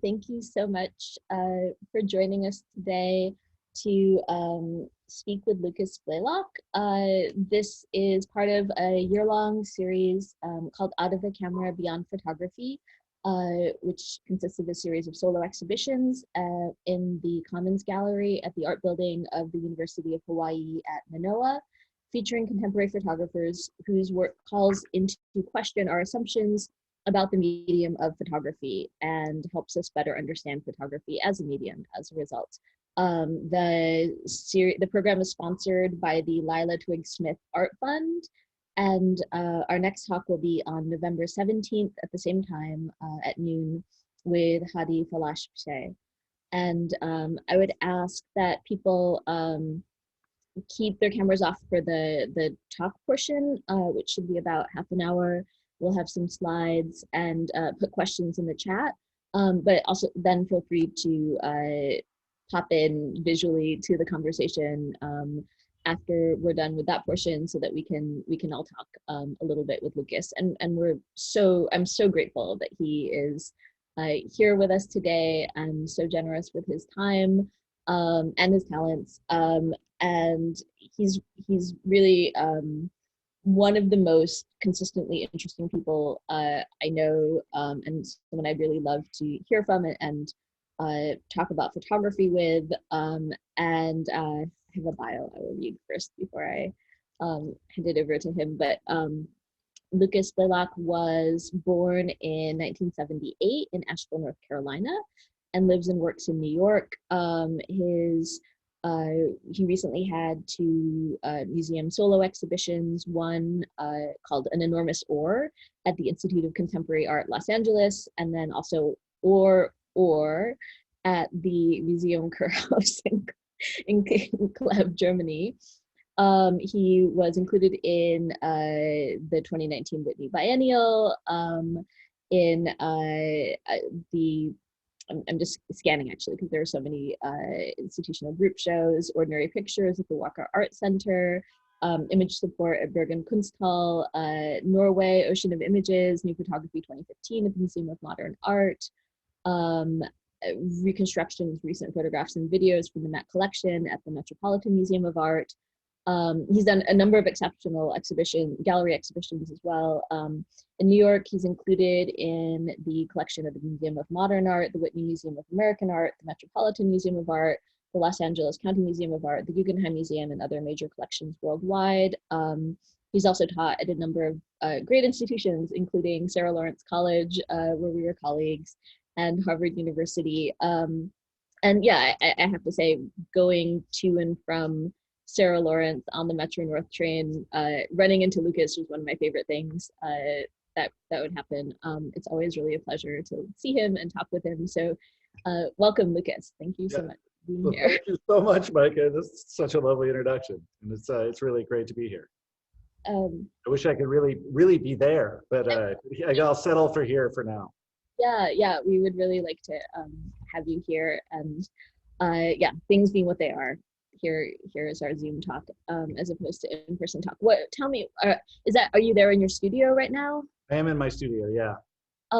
Thank you so much for joining us today to speak with Lucas Blalock. This is part of a year-long series called Out of the Camera Beyond Photography, which consists of a series of solo exhibitions in the Commons Gallery at the Art Building of the University of Hawaii at Manoa, featuring contemporary photographers whose work calls into question our assumptions about the medium of photography and helps us better understand photography as a medium as a result. The program is sponsored by the Lila Twigg Smith Art Fund, and our next talk will be on November 17th at the same time at noon with Hadi Falashpshe. And I would ask that people keep their cameras off for the talk portion, which should be about half an hour. We'll have some slides and put questions in the chat, but also then feel free to pop in visually to the conversation after we're done with that portion, so that we can all talk a little bit with Lucas. And I'm so grateful that he is here with us today and so generous with his time and his talents. And he's really one of the most consistently interesting people I know, and someone I'd really love to hear from and talk about photography with. And I have a bio I will read first before I hand it over to him. But Lucas Blalock was born in 1978 in Asheville, North Carolina, and lives and works in New York. He recently had two museum solo exhibitions, one called An Enormous Ore at the Institute of Contemporary Art, Los Angeles, and then also Ore at the Museum Kurhaus in Kleve, Germany. He was included in the 2019 Whitney Biennial, in I'm just scanning actually because there are so many institutional group shows, Ordinary Pictures at the Walker Art Center, Image Support at Bergen Kunsthall, Norway, Ocean of Images, New Photography 2015 at the Museum of Modern Art, reconstructions, recent photographs and videos from the Met Collection at the Metropolitan Museum of Art. He's done a number of exceptional gallery exhibitions as well. In New York, he's included in the collection of the Museum of Modern Art, the Whitney Museum of American Art, the Metropolitan Museum of Art, the Los Angeles County Museum of Art, the Guggenheim Museum, and other major collections worldwide. He's also taught at a number of great institutions, including Sarah Lawrence College, where we were colleagues, and Harvard University. And yeah, I have to say, going to and from Sarah Lawrence on the Metro North train, running into Lucas was one of my favorite things that would happen. It's always really a pleasure to see him and talk with him. So welcome, Lucas. Thank you so much for being here. Thank you so much, Micah. This is such a lovely introduction, and it's really great to be here. I wish I could really be there, but I'll settle for here for now. Yeah, we would really like to have you here, and yeah, things being what they are, here is our Zoom talk as opposed to in-person talk. Tell me, are you there in your studio right now? I am in my studio, yeah.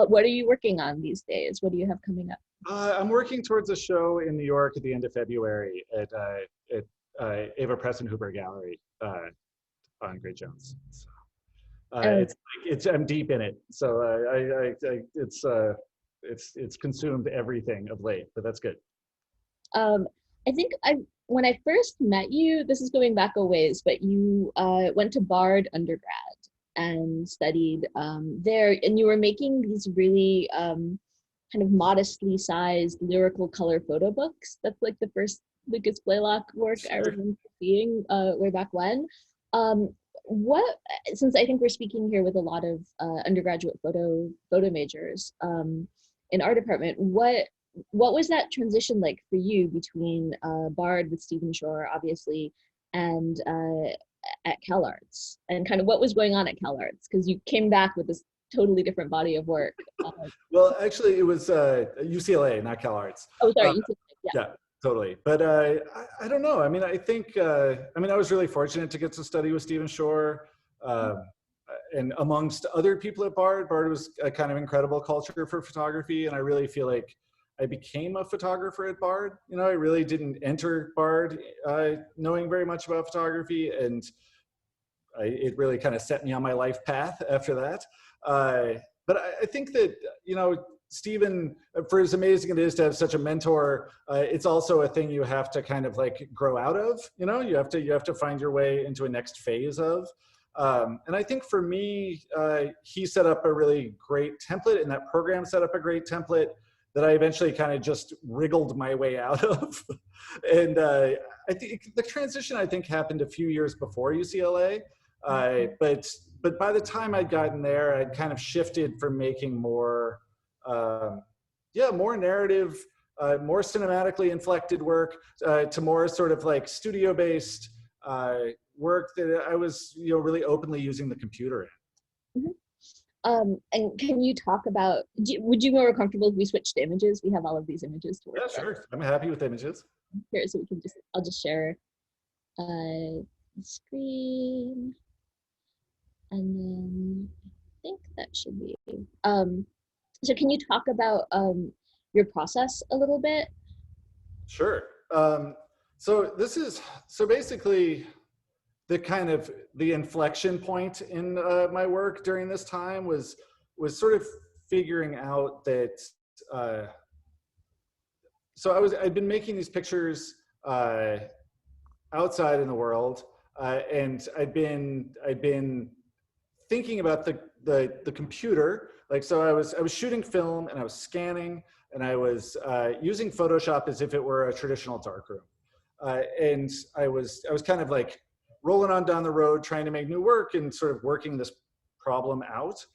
What are you working on these days? What do you have coming up? I'm working towards a show in New York at the end of February at Ava Preston-Hooper Gallery on Great Jones. So, I'm deep in it, so it's consumed everything of late, but that's good. I think when I first met you, this is going back a ways, but you went to Bard undergrad and studied there, and you were making these really kind of modestly sized lyrical color photo books. That's like the first Lucas Blalock work I remember seeing way back when. Since I think we're speaking here with a lot of undergraduate photo majors in our department, what was that transition like for you between Bard with Stephen Shore, obviously, and at CalArts, and kind of what was going on at CalArts? Because you came back with this totally different body of work. Well, actually, it was UCLA, not CalArts. Oh, sorry, UCLA, yeah. Totally. But I don't know. I mean, I think, I was really fortunate to get to study with Stephen Shore. And amongst other people at Bard was a kind of incredible culture for photography. And I really feel like I became a photographer at Bard. You know, I really didn't enter Bard knowing very much about photography, and it really kind of set me on my life path after that. But I think that, you know, Stephen, for as amazing it is to have such a mentor, it's also a thing you have to kind of like grow out of. You know, you have to find your way into a next phase of. And I think for me, he set up a really great template, and that program set up a great template that I eventually kind of just wriggled my way out of. And I think the transition, I think, happened a few years before UCLA. But by the time I'd gotten there, I'd kind of shifted from making more, more narrative, more cinematically inflected work to more sort of like studio-based work that I was, you know, really openly using the computer in. Mm-hmm. And can you talk about, would you be more comfortable if we switched to images? We have all of these images to work with. Yeah, sure. I'm happy with images. Here, so we can I'll just share the screen. And then I think that should be, so can you talk about your process a little bit? Sure. So basically the inflection point in my work during this time was sort of figuring out that, I'd been making these pictures outside in the world, and I'd been thinking about the computer. Like, so I was shooting film, and I was scanning, and I was using Photoshop as if it were a traditional darkroom. And I was kind of like rolling on down the road, trying to make new work and sort of working this problem out.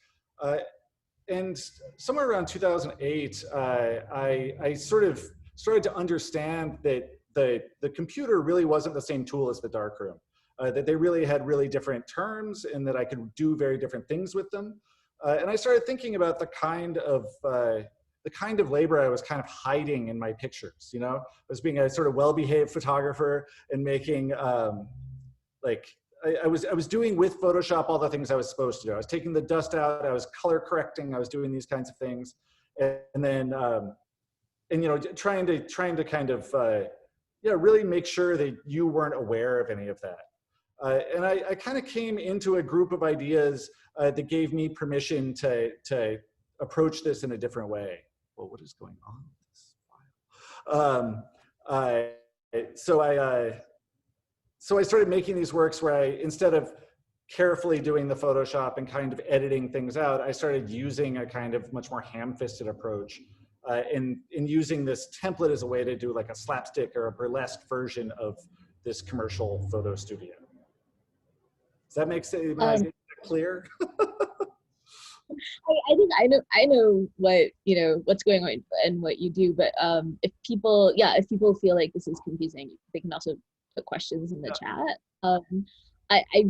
And somewhere around 2008, I sort of started to understand that the computer really wasn't the same tool as the darkroom. That they really had really different terms, and that I could do very different things with them. And I started thinking about the kind of labor I was kind of hiding in my pictures. You know, I was being a sort of well-behaved photographer and making I was doing with Photoshop all the things I was supposed to do. I was taking the dust out, I was color correcting, I was doing these kinds of things, and then you know, trying to kind of really make sure that you weren't aware of any of that. And I kind of came into a group of ideas that gave me permission to approach this in a different way. Well, what is going on with this file? So I started making these works where instead of carefully doing the Photoshop and kind of editing things out, I started using a kind of much more ham-fisted approach in using this template as a way to do like a slapstick or a burlesque version of this commercial photo studio. Does that make sense? Clear? I think I know what, you know, what's going on and what you do, but if people feel like this is confusing, they can also put questions in the chat. I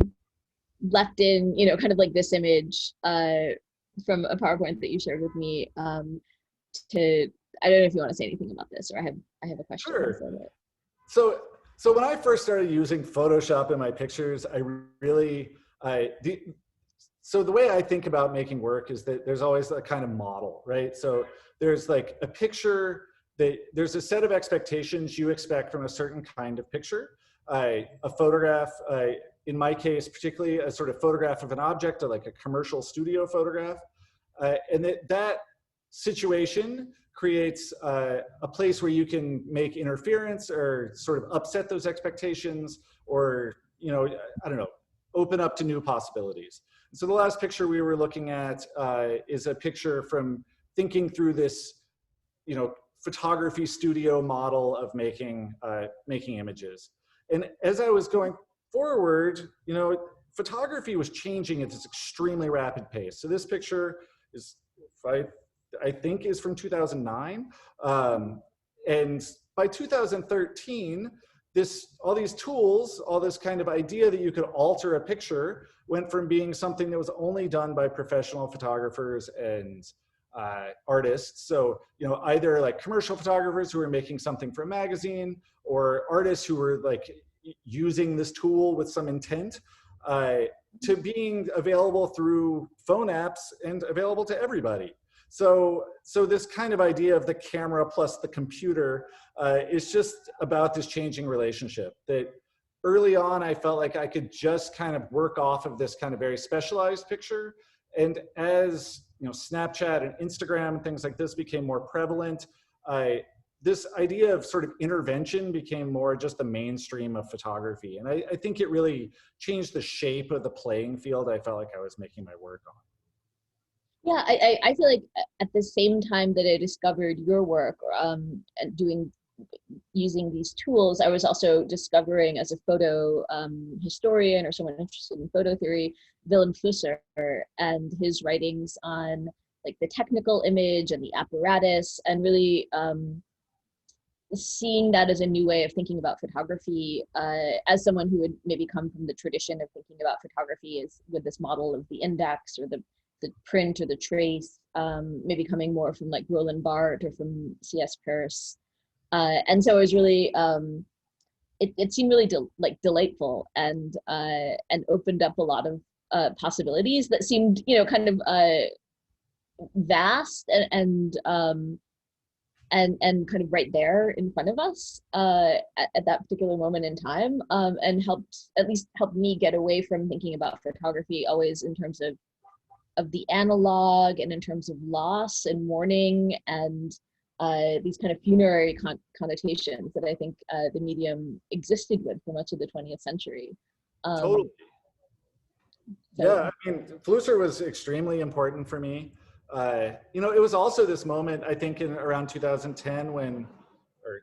left in, you know, kind of like this image from a PowerPoint that you shared with me. I don't know if you want to say anything about this, or I have a question. Sure. So when I first started using Photoshop in my pictures, so the way I think about making work is that there's always a kind of model, right? So there's like a picture, there's a set of expectations you expect from a certain kind of picture. A photograph, in my case, particularly a sort of photograph of an object, or like a commercial studio photograph. And that situation creates a place where you can make interference or sort of upset those expectations, or, you know, I don't know, open up to new possibilities. So the last picture we were looking at is a picture from thinking through this, you know, photography studio model of making images. And as I was going forward, you know, photography was changing at this extremely rapid pace. So this picture is, I think, is from 2009. And by 2013, all these tools, all this kind of idea that you could alter a picture went from being something that was only done by professional photographers and artists. So, you know, either like commercial photographers who were making something for a magazine, or artists who were like using this tool with some intent. to being available through phone apps and available to everybody. So this kind of idea of the camera plus the computer is just about this changing relationship that early on I felt like I could just kind of work off of this kind of very specialized picture. And as Snapchat and Instagram and things like this became more prevalent, this idea of sort of intervention became more just the mainstream of photography. And I think it really changed the shape of the playing field I felt like I was making my work on. Yeah, I feel like at the same time that I discovered your work, and using these tools, I was also discovering, as a photo historian or someone interested in photo theory, Willem Flusser and his writings on like the technical image and the apparatus, and really seeing that as a new way of thinking about photography, as someone who would maybe come from the tradition of thinking about photography as with this model of the index or the print or the trace, maybe coming more from like Roland Barthes or from C.S. Peirce. And so it was really, it seemed really delightful and opened up a lot of possibilities that seemed, kind of vast and kind of right there in front of us at that particular moment in time, and at least helped me get away from thinking about photography always in terms of the analog and in terms of loss and mourning and these kind of funerary connotations that I think the medium existed with for much of the 20th century. Totally. So. Yeah, I mean, Flusser was extremely important for me. It was also this moment, I think, in around 2010 when, or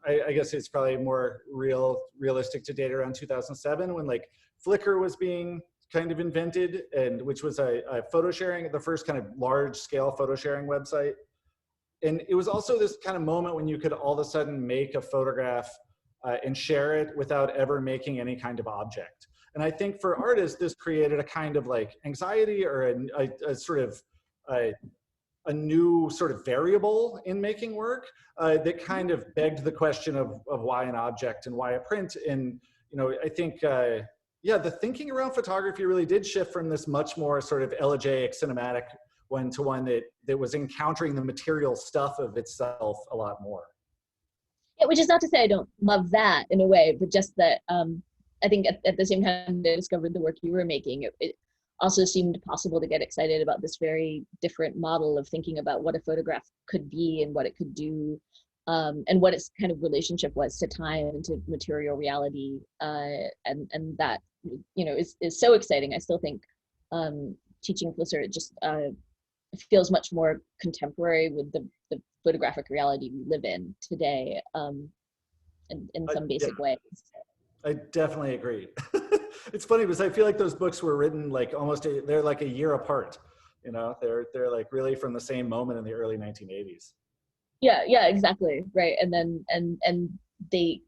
I guess it's probably more realistic to date around 2007 when like Flickr was being kind of invented, and which was a photo sharing, the first kind of large scale photo sharing website. And it was also this kind of moment when you could all of a sudden make a photograph and share it without ever making any kind of object. And I think for artists, this created a kind of like anxiety or a sort of a new sort of variable in making work that kind of begged the question of why an object and why a print. And I think the thinking around photography really did shift from this much more sort of elegiac cinematic one to one that was encountering the material stuff of itself a lot more. Yeah, which is not to say I don't love that in a way, but just that I think at the same time I discovered the work you were making, it also seemed possible to get excited about this very different model of thinking about what a photograph could be and what it could do, and what its kind of relationship was to time and to material reality, and that is so exciting. I still think teaching Flusser, it just feels much more contemporary with the photographic reality we live in today, in some basic ways. I definitely agree. It's funny because I feel like those books were written like they're like a year apart. They're like really from the same moment in the early 1980s. Yeah, exactly. Right. And then and they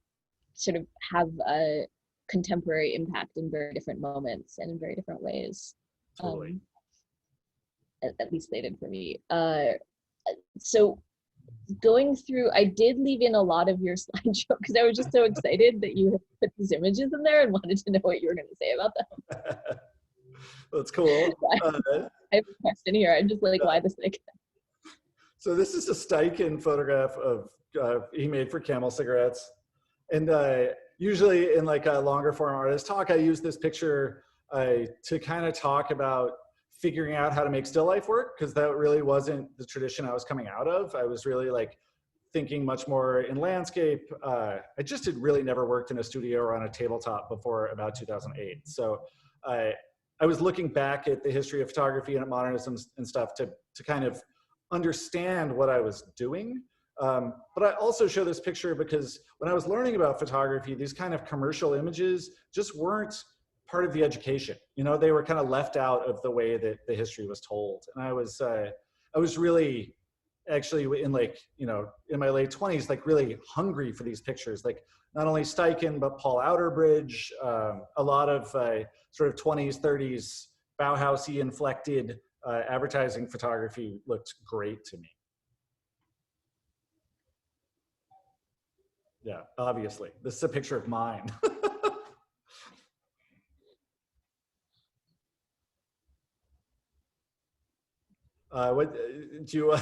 sort of have a contemporary impact in very different moments and in very different ways. Totally. At least they did for me. So going through, I did leave in a lot of your slideshow because I was just so excited that you had put these images in there and wanted to know what you were going to say about them. That's cool. I have a question here. I'm just like, why this thing? So this is a Steichen photograph of he made for Camel cigarettes, and usually in like a longer form artist talk, I use this picture to kind of talk about figuring out how to make still life work, because that really wasn't the tradition I was coming out of. I was really like thinking much more in landscape. I just had really never worked in a studio or on a tabletop before about 2008. So I was looking back at the history of photography and at modernism and stuff to kind of understand what I was doing. But I also show this picture because when I was learning about photography, these kind of commercial images just weren't part of the education. They were kind of left out of the way that the history was told. And I was really actually in in my late 20s, like really hungry for these pictures, like not only Steichen, but Paul Outerbridge, a lot of sort of 20s, 30s, Bauhausy inflected advertising photography looked great to me. Yeah, obviously. This is a picture of mine. What do you?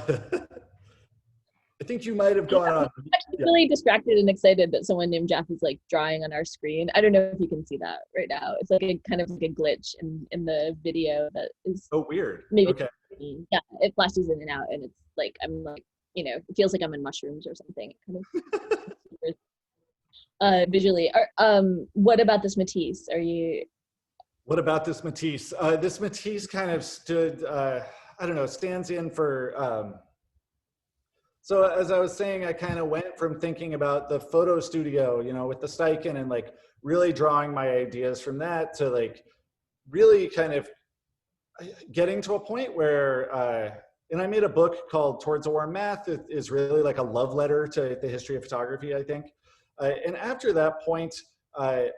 I think you might have gone on. I'm really distracted and excited that someone named Jeff is like drawing on our screen. I don't know if you can see that right now. It's like a kind of like a glitch in the video that is. Oh, weird. Maybe. Okay. Yeah, it flashes in and out, and it's like I'm like, you know, it feels like I'm in mushrooms or something. It kind of visually. What about this Matisse? Are you? What about this Matisse? This Matisse kind of stood. I don't know. Stands in for. So as I was saying, I kind of went from thinking about the photo studio, you know, with the Steichen and like really drawing my ideas from that to like really kind of getting to a point where, and I made a book called Towards a Warm Math. It is really like a love letter to the history of photography, I think. And after that point, I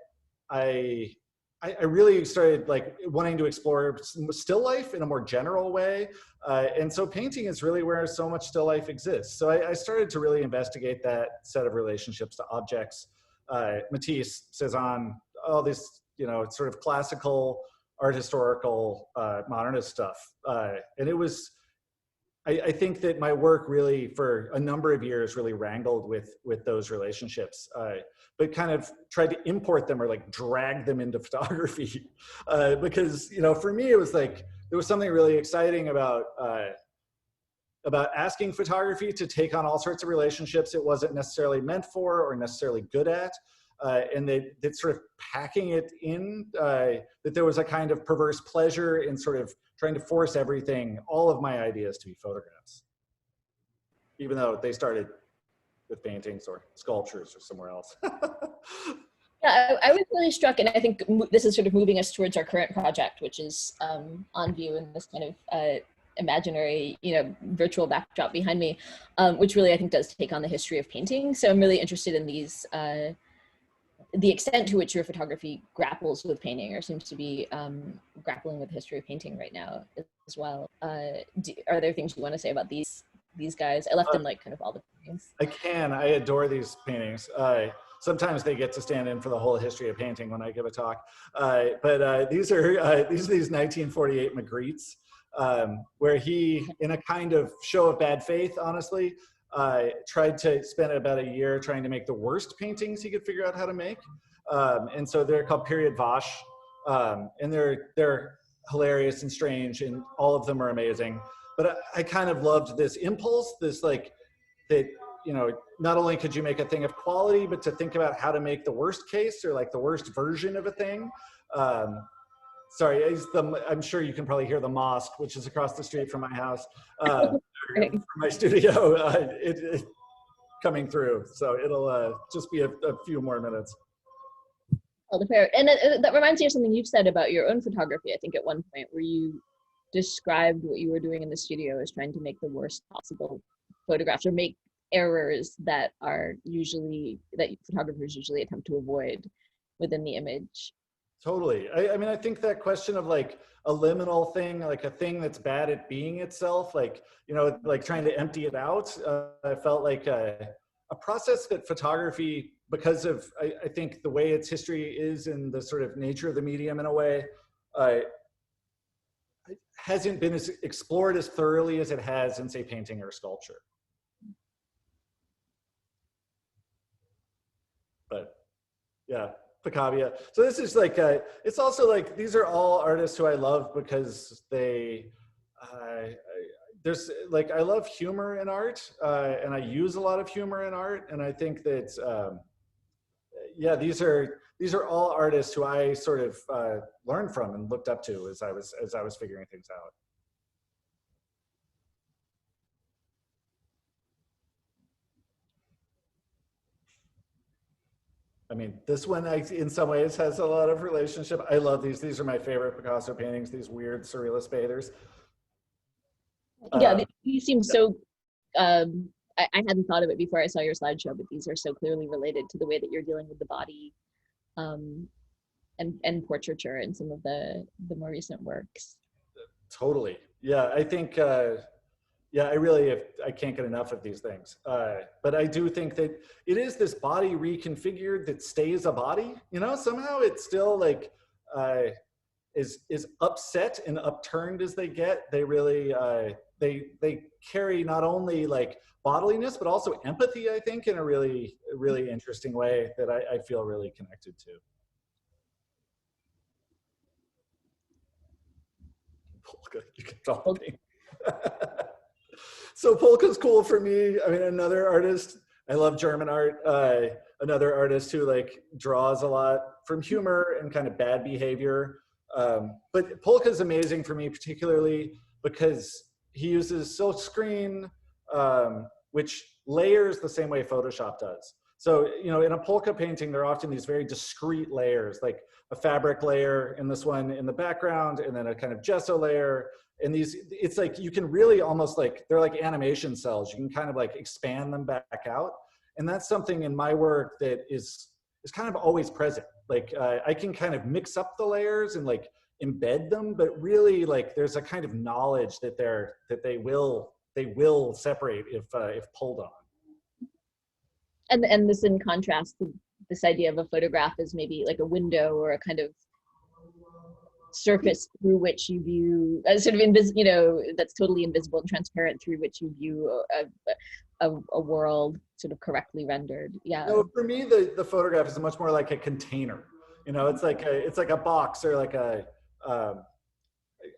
really started like wanting to explore still life in a more general way. And so painting is really where so much still life exists. So I started to really investigate that set of relationships to objects. Matisse, Cezanne, all this, you know, sort of classical art historical modernist stuff. And it was, I think that my work really for a number of years really wrangled with those relationships, but kind of tried to import them or like drag them into photography. Because, you know, for me, it was like, there was something really exciting about asking photography to take on all sorts of relationships it wasn't necessarily meant for or necessarily good at. And that sort of packing it in, that there was a kind of perverse pleasure in sort of trying to force everything, all of my ideas to be photographs, even though they started with paintings or sculptures or somewhere else. Yeah, I was really struck, and I think this is sort of moving us towards our current project, which is on view in this kind of imaginary, you know, virtual backdrop behind me, which really I think does take on the history of painting. So I'm really interested in these, the extent to which your photography grapples with painting or seems to be grappling with the history of painting right now as well. Are there things you want to say about these guys? I left in like kind of all the paintings. I adore these paintings. Sometimes they get to stand in for the whole history of painting when I give a talk. But these are these 1948 Magrittes, where he, in a kind of show of bad faith, honestly, tried to spend about a year trying to make the worst paintings he could figure out how to make. And so they're called period vache, and they're hilarious and strange, and all of them are amazing. But I kind of loved this impulse, this like, that, you know, not only could you make a thing of quality, but to think about how to make the worst case or like the worst version of a thing. Sorry, I'm sure you can probably hear the mosque, which is across the street from my house, from my studio, it coming through. So it'll just be a few more minutes. Oh, the fair. And that reminds me of something you've said about your own photography, I think at one point, where you described what you were doing in the studio as trying to make the worst possible photographs or make errors that photographers usually attempt to avoid within the image. Totally. I mean, I think that question of like a liminal thing, like a thing that's bad at being itself, like, you know, like trying to empty it out, I felt like a process that photography, because of, I think the way its history is and the sort of nature of the medium in a way, hasn't been as explored as thoroughly as it has in, say, painting or sculpture. But yeah, Picabia. So this is like, it's also like, these are all artists who I love because they, there's like, I love humor in art, and I use a lot of humor in art. And I think that, yeah, these are all artists who I sort of learned from and looked up to as I was figuring things out. I mean, this one, in some ways, has a lot of relationship. I love these. These are my favorite Picasso paintings, these weird surrealist bathers. Yeah, these seem so, I hadn't thought of it before I saw your slideshow, but these are so clearly related to the way that you're dealing with the body and portraiture in some of the more recent works. Totally. Yeah, I think, yeah, I can't get enough of these things. But I do think that it is this body reconfigured that stays a body, you know, somehow it's still like, as upset and upturned as they get, they really they carry not only like bodiliness but also empathy, I think, in a really interesting way that I feel really connected to. Polka, you can follow me. So Polka's cool for me. I mean, another artist, I love German art. Another artist who like draws a lot from humor and kind of bad behavior. But Polka's amazing for me, particularly because he uses silk screen, which layers the same way Photoshop does. So, you know, in a polka painting, there are often these very discrete layers, like a fabric layer in this one in the background, and then a kind of gesso layer. And these, it's like, you can really almost like, they're like animation cells. You can kind of like expand them back out. And that's something in my work that is kind of always present. Like I can kind of mix up the layers and like embed them, but really like there's a kind of knowledge that they will separate if pulled on. And this in contrast to this idea of a photograph as maybe like a window or a kind of surface through which you view sort of you know, that's totally invisible and transparent, through which you view a world sort of correctly rendered. Yeah. No, for me, the photograph is much more like a container. You know, it's like a box, or like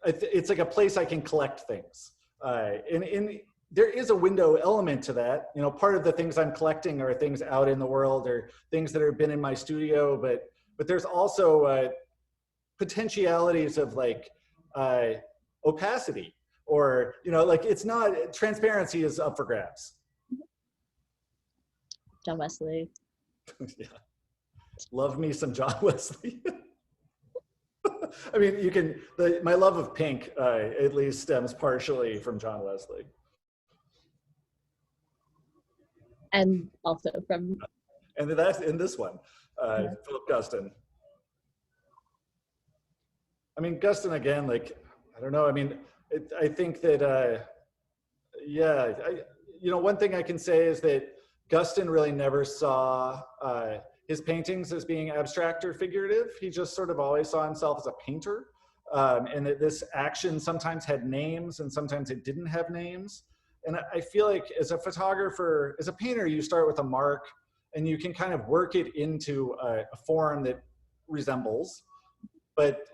it's like a place I can collect things. And there is a window element to that. You know, part of the things I'm collecting are things out in the world or things that have been in my studio, but there's also potentialities of like opacity, or, you know, like it's not, transparency is up for grabs. John Wesley. Yeah. Love me some John Wesley. I mean, you can, my love of pink at least stems partially from John Wesley. And also from... And that's in this one, Philip Guston. I mean, Guston again, like, I don't know. I mean, I think that, yeah, you know, one thing I can say is that Guston really never saw his paintings as being abstract or figurative. He just sort of always saw himself as a painter, and that this action sometimes had names and sometimes it didn't have names. And I feel like as a photographer, as a painter, you start with a mark and you can kind of work it into a form that resembles, but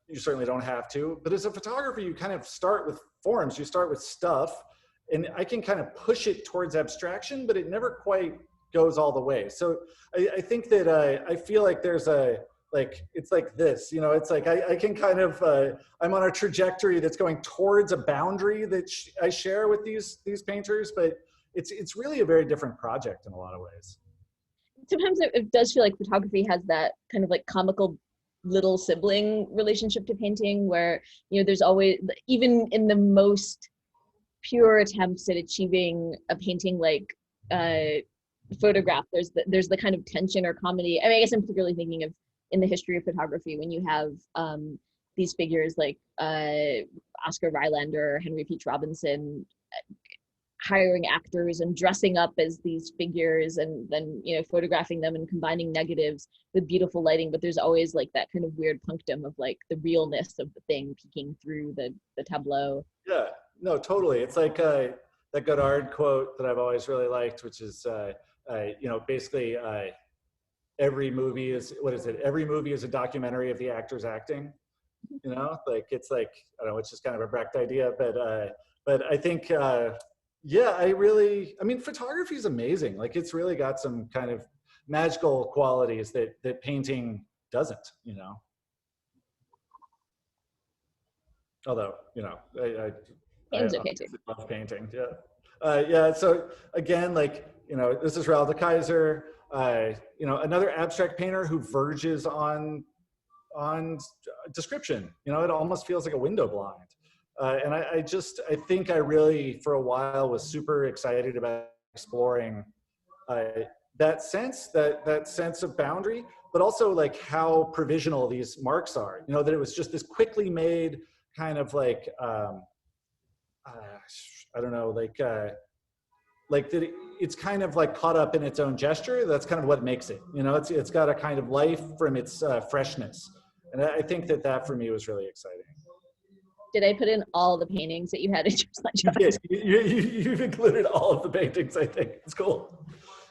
you certainly don't have to. But as a photographer, you kind of start with forms, you start with stuff, and I can kind of push it towards abstraction, but it never quite goes all the way. So I think that I feel like there's it's like this, you know, it's like I can kind of, I'm on a trajectory that's going towards a boundary that I share with these painters, but it's really a very different project in a lot of ways. Sometimes it does feel like photography has that kind of like comical little sibling relationship to painting, where, you know, there's always, even in the most pure attempts at achieving a painting like photograph, there's the kind of tension or comedy. I mean, I guess I'm particularly thinking of in the history of photography, when you have these figures like Oscar Rylander, Henry Peach Robinson, hiring actors and dressing up as these figures, and then, you know, photographing them and combining negatives with beautiful lighting. But there's always like that kind of weird punctum of like the realness of the thing peeking through the tableau. Yeah, no, totally. It's like that Godard quote that I've always really liked, which is, you know, basically every movie is, what is it? Every movie is a documentary of the actors acting. You know, like it's like, I don't know, it's just kind of a Brecht idea, but I think, yeah, I mean, photography is amazing. Like it's really got some kind of magical qualities that painting doesn't, you know. Although, you know, I love painting, yeah. Yeah, so again, like, you know, this is Raoul de Keyser, you know, another abstract painter who verges on description. You know, it almost feels like a window blind. And I think I really, for a while, was super excited about exploring that sense of boundary, but also like how provisional these marks are. You know, that it was just this quickly made kind of like, I don't know, like that it's kind of like caught up in its own gesture. That's kind of what makes it. You know, it's got a kind of life from its freshness. And I think that that for me was really exciting. Did I put in all the paintings that you had in your slideshow? You did. You've included all of the paintings, I think. It's cool.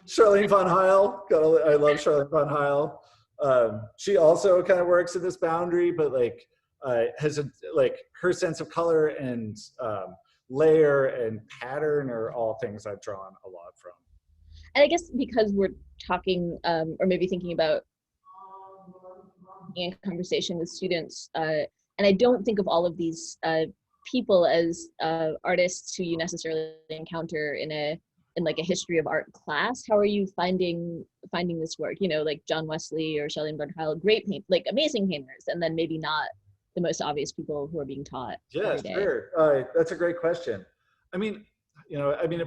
Charlene von Heil. I love Charlene von Heil. She also kind of works in this boundary, but like has a, like her sense of color and layer and pattern are all things I've drawn a lot from. And I guess because we're talking or maybe thinking about in conversation with students, and I don't think of all of these people as artists who you necessarily encounter in like a history of art class. How are you finding this work? You know, like John Wesley or Shelley von Heil, great like amazing painters, and then maybe not the most obvious people who are being taught. Yeah, sure. That's a great question. I mean,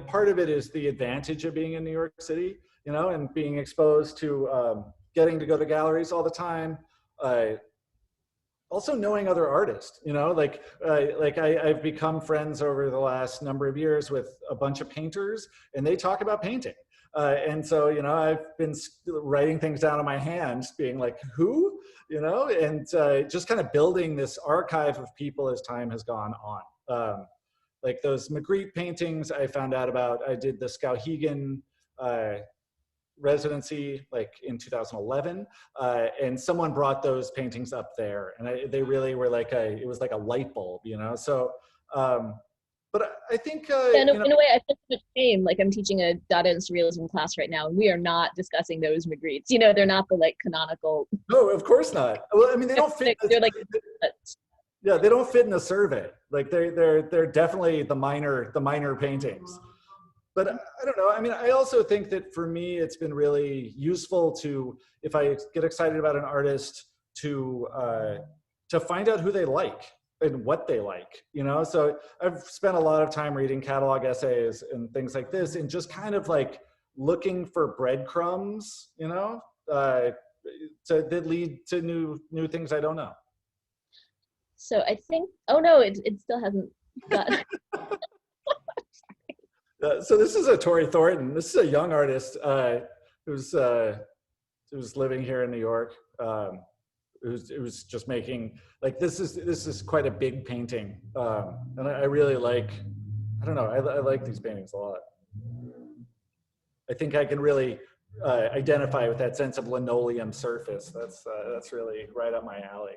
part of it is the advantage of being in New York City, and being exposed to getting to go to galleries all the time. Also knowing other artists, I've become friends over the last number of years with a bunch of painters, and they talk about painting. And so, I've been writing things down in my hands, being like, who, and just kind of building this archive of people as time has gone on. Like those Magritte paintings I found out about, I did the Skowhegan residency like in 2011, and someone brought those paintings up there, and they really were like it was like a light bulb, so but I think in a way I feel such shame, like I'm teaching a Dada and Surrealism class right now and we are not discussing those Magrittes, they're not the like canonical. No, of course not. Well, I mean, they don't fit. They're like, yeah, they don't fit in a survey. Like they're definitely the minor paintings. But I don't know. I mean, I also think that for me, it's been really useful to, if I get excited about an artist, to find out who they like and what they like. So I've spent a lot of time reading catalog essays and things like this, and just kind of like looking for breadcrumbs, that lead to new things I don't know. So I think, oh no, it still hasn't got. So this is a Tori Thornton. This is a young artist who's living here in New York. Who's just making, like, this is quite a big painting, and I really like. I don't know. I like these paintings a lot. I think I can really identify with that sense of linoleum surface. That's really right up my alley.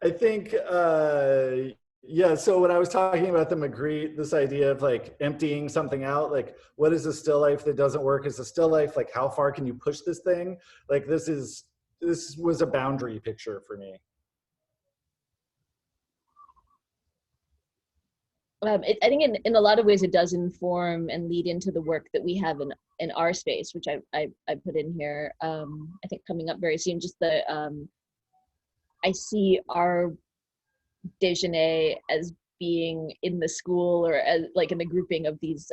I think, yeah, so when I was talking about the Magritte, this idea of like emptying something out, like what is a still life that doesn't work as a still life? Like how far can you push this thing? Like this was a boundary picture for me. I think in a lot of ways it does inform and lead into the work that we have in our space, which I put in here. I think coming up very soon, just the I see our déjeuner as being in the school, or as like in the grouping of these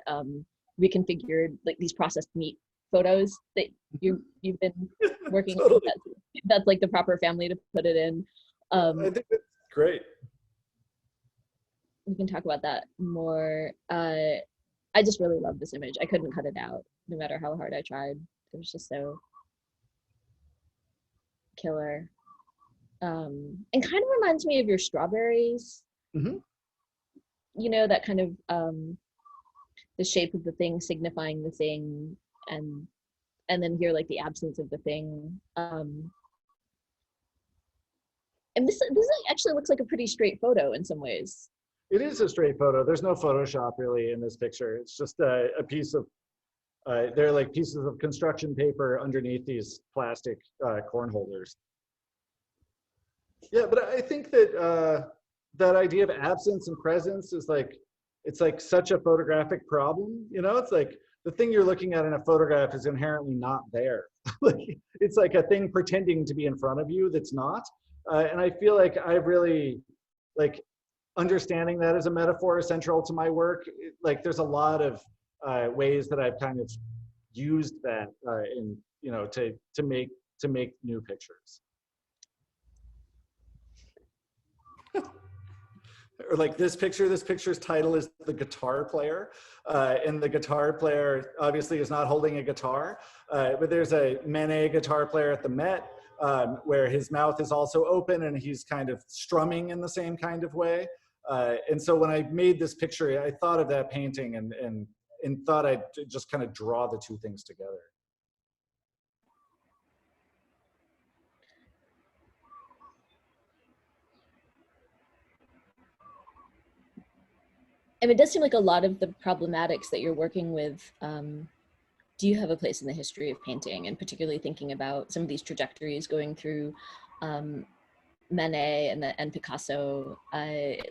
reconfigured, like these processed meat photos that you've been working Totally. That's like the proper family to put it in. I think that's great. We can talk about that more. I just really love this image. I couldn't cut it out no matter how hard I tried. It was just so killer. And kind of reminds me of your strawberries. Mm-hmm. That kind of the shape of the thing signifying the thing, and then here like the absence of the thing. And this actually looks like a pretty straight photo in some ways. It is a straight photo. There's no Photoshop really in this picture. It's just a piece of, they're like pieces of construction paper underneath these plastic corn holders. Yeah, but I think that that idea of absence and presence is like, it's like such a photographic problem. It's like the thing you're looking at in a photograph is inherently not there. Like, it's like a thing pretending to be in front of you that's not. And I feel like I've really, like, understanding that as a metaphor is central to my work. Like there's a lot of ways that I've kind of used that in, to make new pictures. or like this picture's title is The Guitar Player. And the guitar player obviously is not holding a guitar, but there's a Manet guitar player at the Met where his mouth is also open and he's kind of strumming in the same kind of way. And so when I made this picture, I thought of that painting and thought I'd just kind of draw the two things together. I mean, it does seem like a lot of the problematics that you're working with do have a place in the history of painting, and particularly thinking about some of these trajectories going through Manet and Picasso.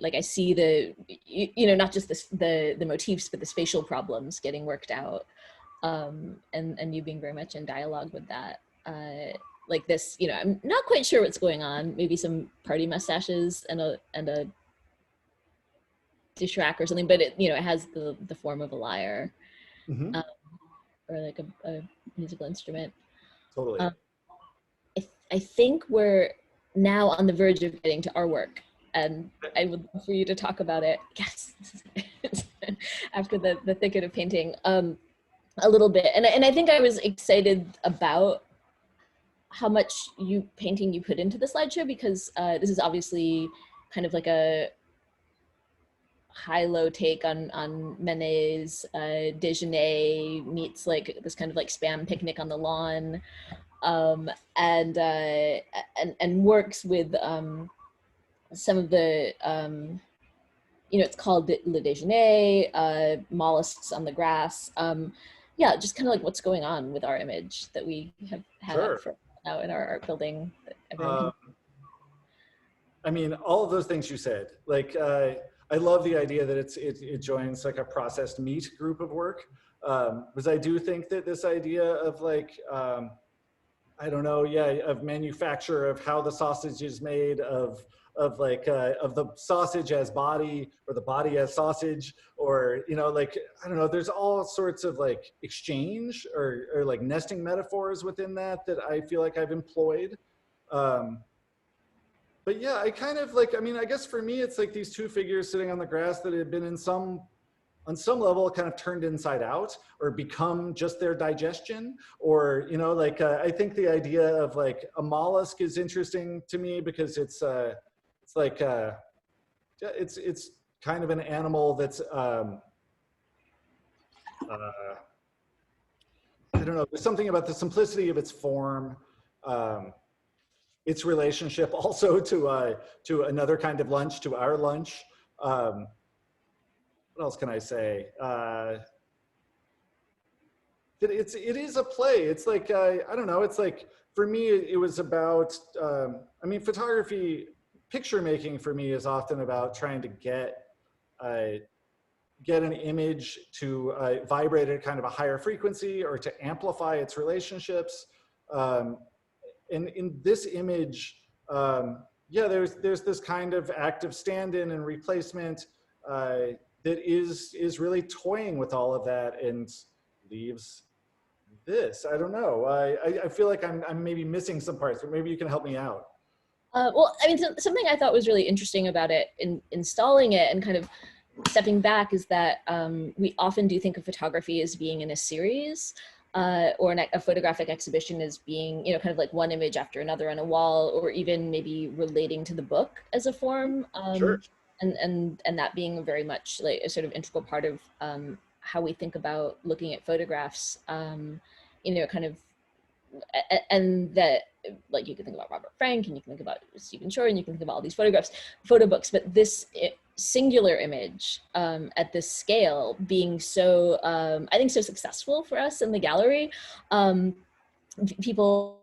Like I see you know, not just the motifs, but the spatial problems getting worked out, and you being very much in dialogue with that. Like this, you know, I'm not quite sure what's going on. Maybe some party mustaches and a dish rack or something, but it, you know, it has the form of a lyre, Mm-hmm. or like a musical instrument. Totally. I think we're now on the verge of getting to our work, and I would love for you to talk about it. Yes, after the thicket of painting, a little bit, and I think I was excited about how much painting you put into the slideshow, because this is obviously kind of like a high-low take on Manet's déjeuner meets like this kind of like spam picnic on the lawn, and works with some of the you know, it's called Le Déjeuner, mollusks on the grass. Yeah, just kind of like what's going on with our image that we have had Sure. up for now in our art building that everyone Um, can. I mean, all of those things you said, like, I love the idea that it joins like a processed meat group of work. Because I do think that this idea of like, I don't know, yeah, of manufacture, of how the sausage is made, of like of the sausage as body, or the body as sausage, or, you know, like, I don't know, there's all sorts of like exchange or like nesting metaphors within that I feel like I've employed. Um, but yeah, I kind of like, I mean, I guess for me, it's like these two figures sitting on the grass that had been on some level kind of turned inside out, or become just their digestion, or, you know, like, I think the idea of like a mollusk is interesting to me because it's like, it's kind of an animal that's, I don't know, there's something about the simplicity of its form, um, its relationship also to another kind of lunch, to our lunch. Um, what else can I say? That it is a play. It's like, I don't know. It's like, for me, it was about. I mean, photography, picture making for me is often about trying to get an image to vibrate at kind of a higher frequency, or to amplify its relationships. Um, and in this image, yeah, there's this kind of active stand-in and replacement that is really toying with all of that, and leaves this. I don't know. I feel like I'm maybe missing some parts, but maybe you can help me out. Well, I mean, something I thought was really interesting about it in installing it and kind of stepping back is that we often do think of photography as being in a series, or a photographic exhibition as being, you know, kind of like one image after another on a wall, or even maybe relating to the book as a form, Sure. and that being very much like a sort of integral part of how we think about looking at photographs, you know, kind of, and that, like, you can think about Robert Frank, and you can think about Stephen Shore, and you can think about all these photo books, but this singular image at this scale being so, I think, so successful for us in the gallery. People,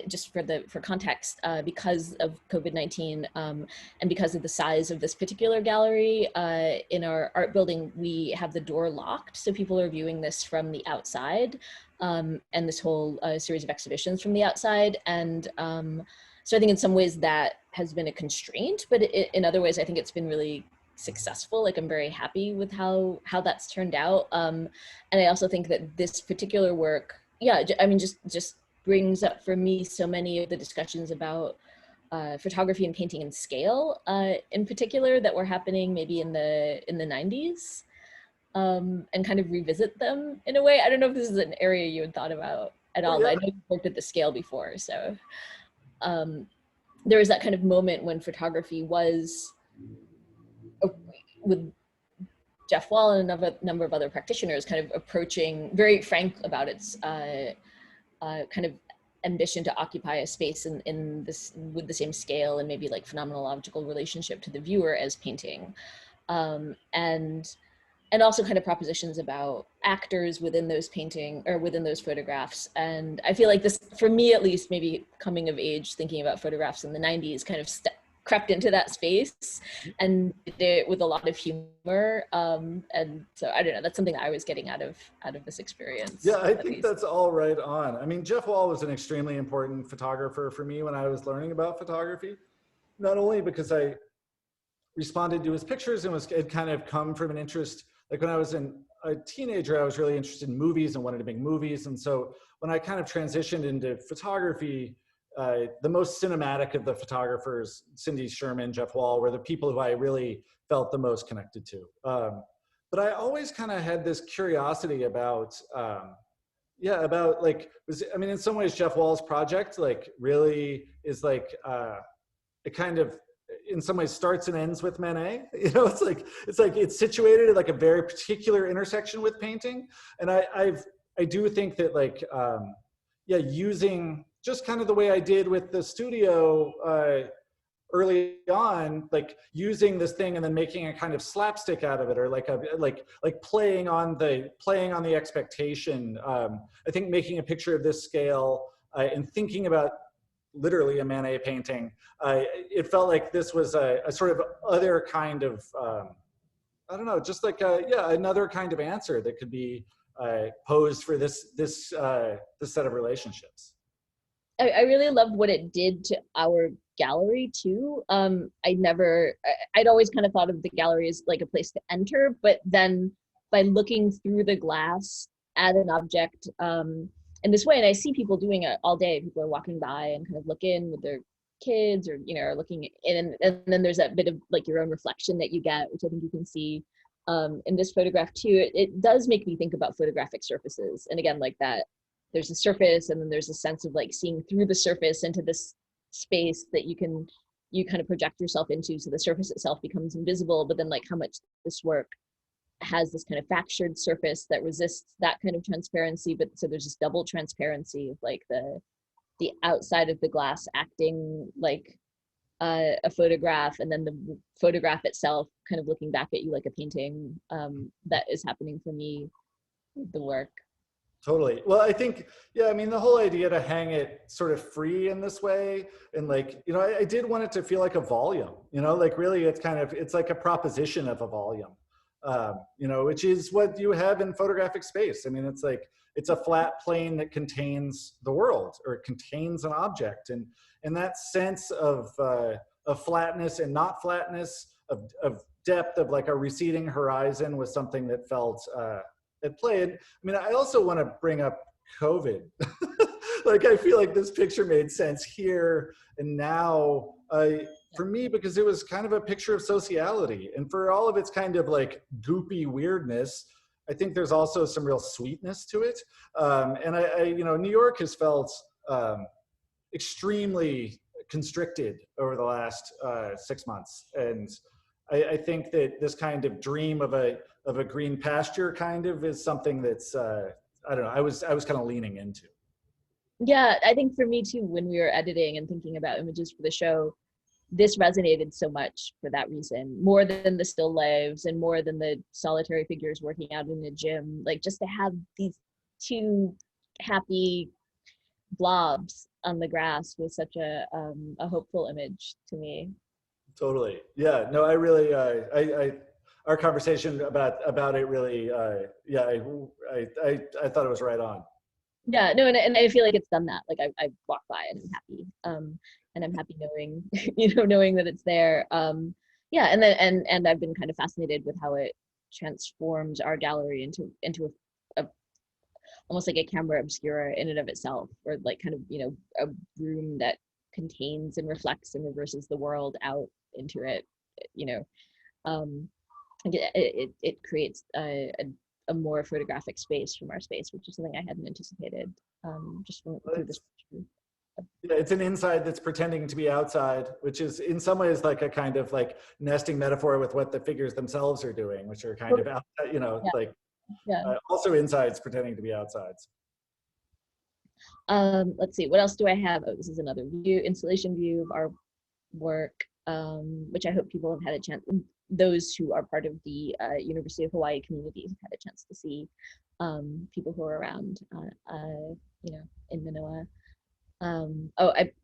just for context, because of COVID-19, and because of the size of this particular gallery, in our art building, we have the door locked, so people are viewing this from the outside, and this whole series of exhibitions from the outside. And so I think in some ways that has been a constraint, but in other ways I think it's been really successful. Like, I'm very happy with how that's turned out, and I also think that this particular work, yeah, I mean, just brings up for me so many of the discussions about photography and painting and scale in particular that were happening maybe in the 90s, and kind of revisit them in a way. I don't know if this is an area you had thought about at Oh all, but yeah. I know you worked at the scale before. So um, there was that kind of moment when photography was, with Jeff Wall and a number of other practitioners, kind of approaching very frank about its kind of ambition to occupy a space in this with the same scale and maybe like phenomenological relationship to the viewer as painting, and also kind of propositions about actors within those painting or within those photographs. And I feel like this, for me at least, maybe coming of age, thinking about photographs in the 90s, kind of crept into that space and did it with a lot of humor. And so I don't know, that's something I was getting out of this experience. Yeah, I At think least. that's all right on. I mean, Jeff Wall was an extremely important photographer for me when I was learning about photography, not only because I responded to his pictures and it kind of come from an interest. Like when I was a teenager, I was really interested in movies and wanted to make movies. And so when I kind of transitioned into photography, the most cinematic of the photographers, Cindy Sherman, Jeff Wall, were the people who I really felt the most connected to. But I always kind of had this curiosity about, yeah, about like, I mean, in some ways, Jeff Wall's project like really is like, it kind of in some ways starts and ends with Manet. You know, it's situated at like a very particular intersection with painting. And I do think that like, yeah, using just kind of the way I did with the studio early on, like using this thing and then making a kind of slapstick out of it, or like playing on the expectation. I think making a picture of this scale and thinking about literally a Manet painting, it felt like this was a sort of other kind of, I don't know, just like another kind of answer that could be posed for this set of relationships. I really loved what it did to our gallery too. I'd always kind of thought of the gallery as like a place to enter, but then by looking through the glass at an object in this way, and I see people doing it all day. People are walking by and kind of look in with their kids, or are looking in, and then there's that bit of like your own reflection that you get, which I think you can see in this photograph too. It does make me think about photographic surfaces, and again, like that. There's a surface, and then there's a sense of like seeing through the surface into this space that you kind of project yourself into, so the surface itself becomes invisible, but then like how much this work has this kind of fractured surface that resists that kind of transparency, but so there's this double transparency of like the outside of the glass acting like a photograph, and then the photograph itself kind of looking back at you like a painting. That is happening for me, the work. Totally. Well, I think, yeah, I mean, the whole idea to hang it sort of free in this way, and like, you know, I did want it to feel like a volume, you know, like really it's like a proposition of a volume, you know, which is what you have in photographic space. I mean, it's like, it's a flat plane that contains the world, or it contains an object. And that sense of flatness and not flatness, of depth, of like a receding horizon, was something that felt, at play. And I mean, I also want to bring up COVID. Like, I feel like this picture made sense here and now, for me, because it was kind of a picture of sociality. And for all of its kind of like goopy weirdness, I think there's also some real sweetness to it. And you know, New York has felt extremely constricted over the last 6 months. And I think that this kind of dream of a green pasture kind of is something that's, I don't know, I was kind of leaning into. Yeah, I think for me too, when we were editing and thinking about images for the show, this resonated so much for that reason, more than the still lives and more than the solitary figures working out in the gym. Like, just to have these two happy blobs on the grass was such a hopeful image to me. Totally. Yeah, no, I really, our conversation about it really, yeah, I thought it was right on. Yeah, no, and I feel like it's done that. Like I walk by and I'm happy. And I'm happy knowing, knowing that it's there. Yeah, and then and I've been kind of fascinated with how it transforms our gallery into a almost like a camera obscura in and of itself, or like kind of, a room that contains and reflects and reverses the world out into it, you know. It creates a more photographic space from our space, which is something I hadn't anticipated just through this. Yeah, it's an inside that's pretending to be outside, which is in some ways like a kind of like nesting metaphor with what the figures themselves are doing, which are kind of outside, you know, like also insides pretending to be outsides. Let's see, what else do I have? Oh, this is another installation view of our work, which I hope people have had a chance, those who are part of the University of Hawaii community have had a chance to see, people who are around, you know, in Manoa.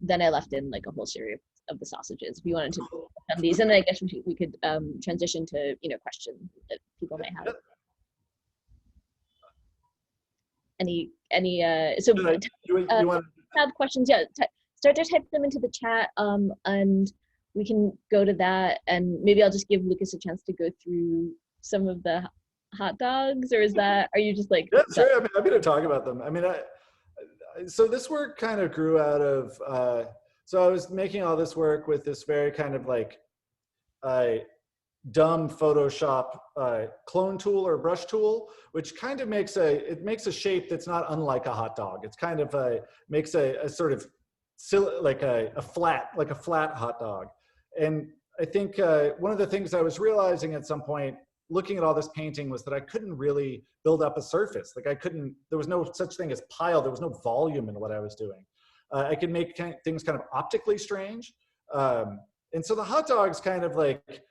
Then I left in like a whole series of the sausages. If you wanted to on these, and then I guess we could transition to, you know, questions that people may have. Any so you want have questions? Yeah, start to type them into the chat, and we can go to that, and maybe I'll just give Lucas a chance to go through some of the hot dogs, or are you just like? Yeah, sure. I'm happy to talk about them. I mean, so this work kind of grew out of, so I was making all this work with this very kind of like dumb Photoshop clone tool or brush tool, which kind of makes a shape that's not unlike a hot dog. It's kind of makes a sort of like a flat hot dog. And I think one of the things I was realizing at some point looking at all this painting was that I couldn't really build up a surface. Like there was no such thing as pile. There was no volume in what I was doing. I could make things kind of optically strange. And so the hot dogs kind of like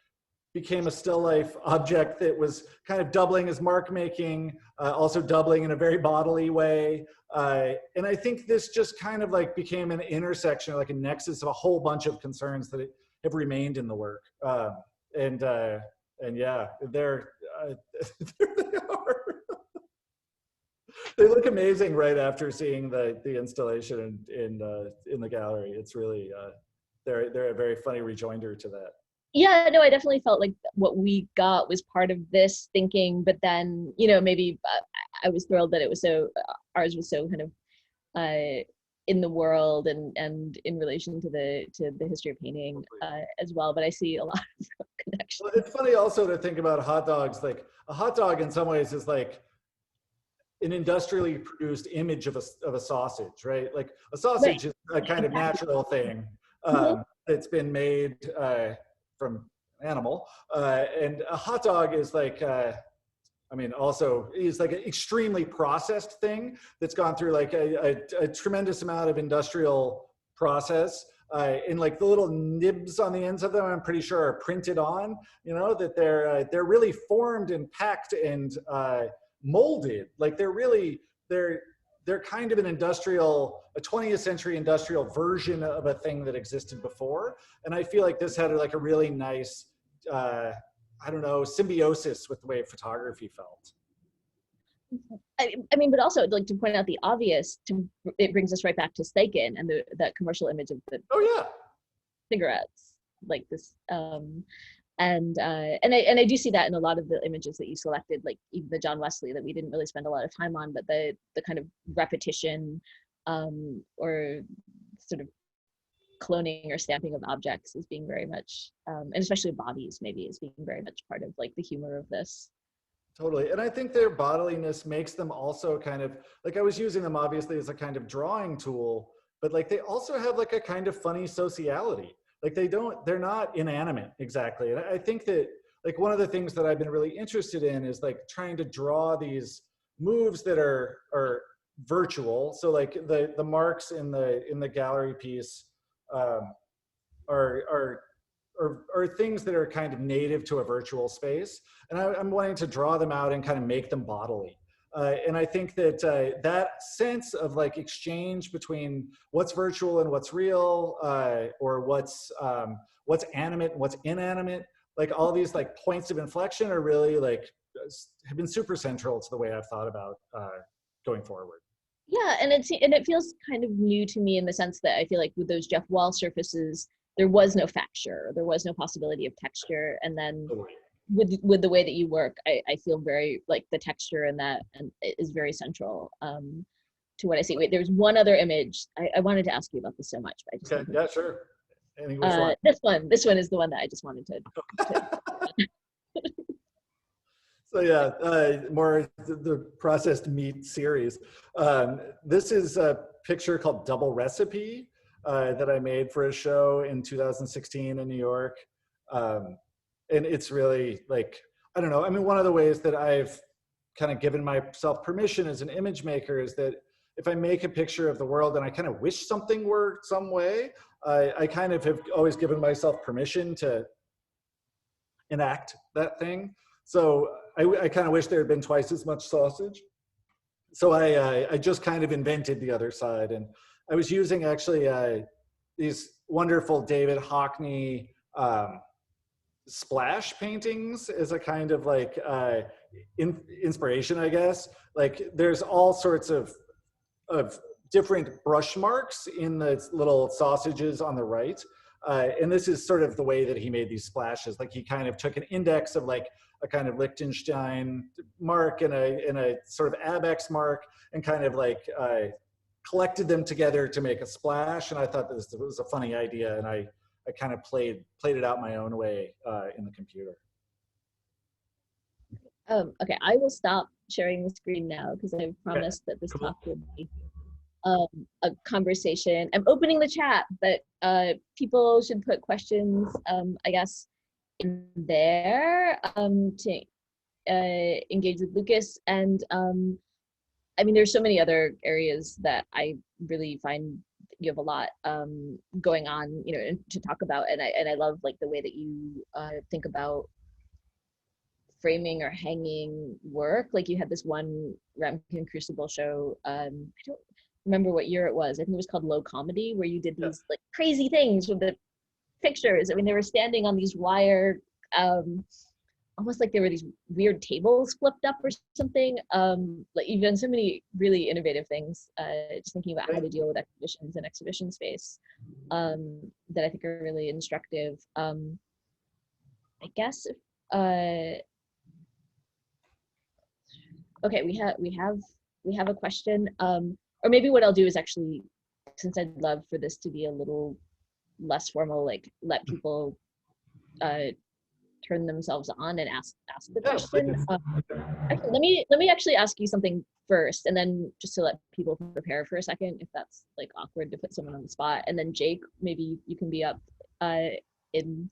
became a still life object that was kind of doubling as mark making, also doubling in a very bodily way. And I think this just kind of like became an intersection, like a nexus of a whole bunch of concerns that have remained in the work. And yeah, there they are. They look amazing right after seeing the installation in the gallery. It's really they're a very funny rejoinder to that. Yeah, no, I definitely felt like what we got was part of this thinking, but then, you know, maybe I was thrilled that ours was so kind of in the world and in relation to the history of painting as well. But I see a lot of connections. Well, it's funny also to think about hot dogs. Like a hot dog in some ways is like an industrially produced image of a sausage, right? Like a sausage is a kind of natural thing that's been made from an animal, and a hot dog is like I mean, also is like an extremely processed thing that's gone through like a tremendous amount of industrial process. And like the little nibs on the ends of them, I'm pretty sure are printed on. You know that they're really formed and packed and molded. Like they're kind of a 20th century industrial version of a thing that existed before. And I feel like this had like a really nice, I don't know, symbiosis with the way photography felt. I mean, but also like to point out the obvious, it brings us right back to Steichen and that commercial image of the cigarettes, like this, and I do see that in a lot of the images that you selected, like even the John Wesley that we didn't really spend a lot of time on, but the kind of repetition or sort of cloning or stamping of objects as being very much, and especially bodies maybe, as being very much part of like the humor of this. Totally. And I think their bodiliness makes them also kind of, like I was using them obviously as a kind of drawing tool, but like they also have like a kind of funny sociality. Like they're not inanimate exactly. And I think that like one of the things that I've been really interested in is like trying to draw these moves that are virtual. So like the marks in the gallery piece are things that are kind of native to a virtual space. And I'm wanting to draw them out and kind of make them bodily. And I think that that sense of like exchange between what's virtual and what's real, or what's animate and what's inanimate, like all these like points of inflection are really like, have been super central to the way I've thought about going forward. Yeah, and it feels kind of new to me in the sense that I feel like with those Jeff Wall surfaces, there was no facture, there was no possibility of texture, and then with the way that you work, I feel very like the texture and that is very central. to what I see. Wait, there's one other image. I wanted to ask you about this so much, but I just Okay, yeah, sure. Which one? This one is the one that I just wanted to So yeah, more the processed meat series. This is a picture called Double Recipe that I made for a show in 2016 in New York. And it's really like, I don't know, I mean, one of the ways that I've kind of given myself permission as an image maker is that if I make a picture of the world and I kind of wish something were some way, I kind of have always given myself permission to enact that thing. So I kind of wish there had been twice as much sausage. So I just kind of invented the other side. And I was using actually these wonderful David Hockney splash paintings as a kind of like inspiration, I guess. Like there's all sorts of different brush marks in the little sausages on the right. And this is sort of the way that he made these splashes. Like he kind of took an index of like a kind of Liechtenstein mark and a sort of Abex mark and kind of like collected them together to make a splash. And I thought this was a funny idea. And I kind of played it out my own way in the computer. Okay, I will stop sharing the screen now because I've promised that this talk will be a conversation. I'm opening the chat, but people should put questions, I guess, in there to engage with Lucas. And I mean, there's so many other areas that I really find you have a lot going on, you know, to talk about. And I love like the way that you think about framing or hanging work. Like you had this one Ramkin Crucible show. I don't remember what year it was. I think it was called Low Comedy, where you did these like crazy things with the pictures. I mean, they were standing on these wire, almost like there were these weird tables flipped up or something. Like you've done so many really innovative things, just thinking about how to deal with exhibitions and exhibition space that I think are really instructive. I guess if, okay, we have a question, or maybe what I'll do is actually, since I'd love for this to be a little less formal, like let people turn themselves on and ask the question. Actually, let me actually ask you something first, and then just to let people prepare for a second, if that's like awkward to put someone on the spot, and then Jake, maybe you can be up in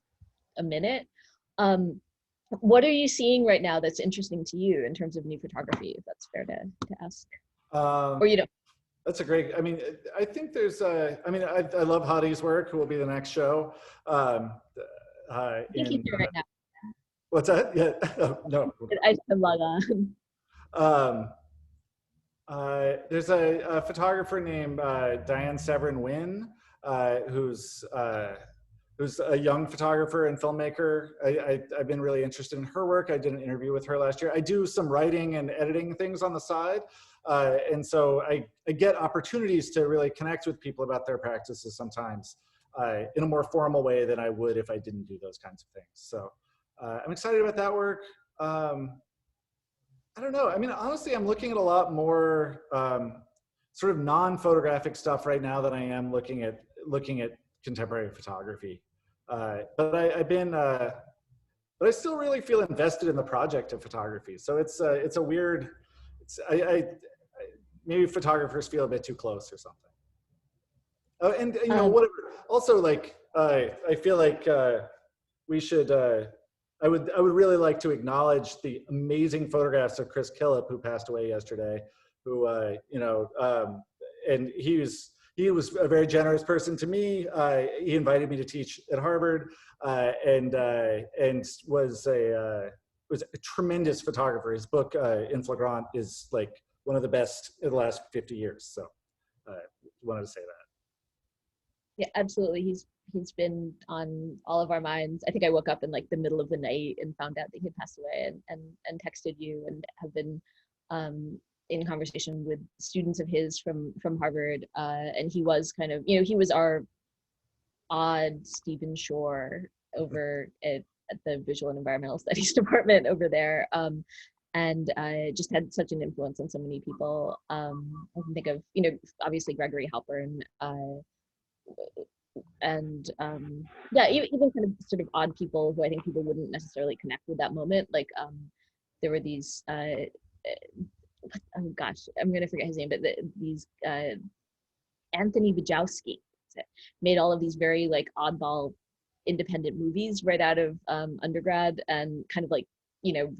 a minute. What are you seeing right now that's interesting to you in terms of new photography, if that's fair to ask? Or you don't? That's a great, I mean, I think there's, I mean, I love Hadi's work, who will be the next show. I think he's here right now. What's that? Yeah, no. I log on. There's a photographer named Diane Severin Wynn, who's a young photographer and filmmaker. I've been really interested in her work. I did an interview with her last year. I do some writing and editing things on the side. And so I get opportunities to really connect with people about their practices sometimes in a more formal way than I would if I didn't do those kinds of things. So I'm excited about that work. I don't know. I mean, honestly, I'm looking at a lot more sort of non-photographic stuff right now than I am looking at contemporary photography. But I still really feel invested in the project of photography. So it's a weird. Maybe photographers feel a bit too close or something. Oh, and you know, whatever. Also, like I feel like we should. I would really like to acknowledge the amazing photographs of Chris Killip, who passed away yesterday. Who you know, and he was a very generous person to me. He invited me to teach at Harvard, and was a tremendous photographer. His book In Flagrant is like one of the best in the last 50 years. So wanted to say that. Yeah, absolutely. He's been on all of our minds. I think I woke up in like the middle of the night and found out that he had passed away, and texted you, and have been in conversation with students of his from Harvard. And he was kind of, you know, he was our odd Stephen Shore over at the Visual and Environmental Studies department over there. and just had such an influence on so many people. I can think of, obviously Gregory Halpern, and yeah, even kind of sort of odd people who I think people wouldn't necessarily connect with that moment. Like there were these, oh gosh, I'm gonna forget his name, but these Anthony Wajowski made all of these very like oddball independent movies right out of undergrad, and kind of like,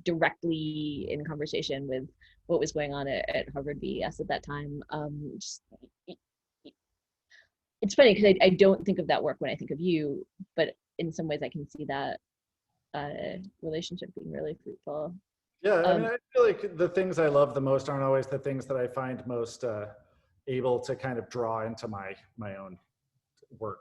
directly in conversation with what was going on at Harvard BES at that time. It's funny because I don't think of that work when I think of you, but in some ways I can see that relationship being really fruitful. Yeah, I mean, Um, I feel like the things I love the most aren't always the things that I find most able to kind of draw into my own work.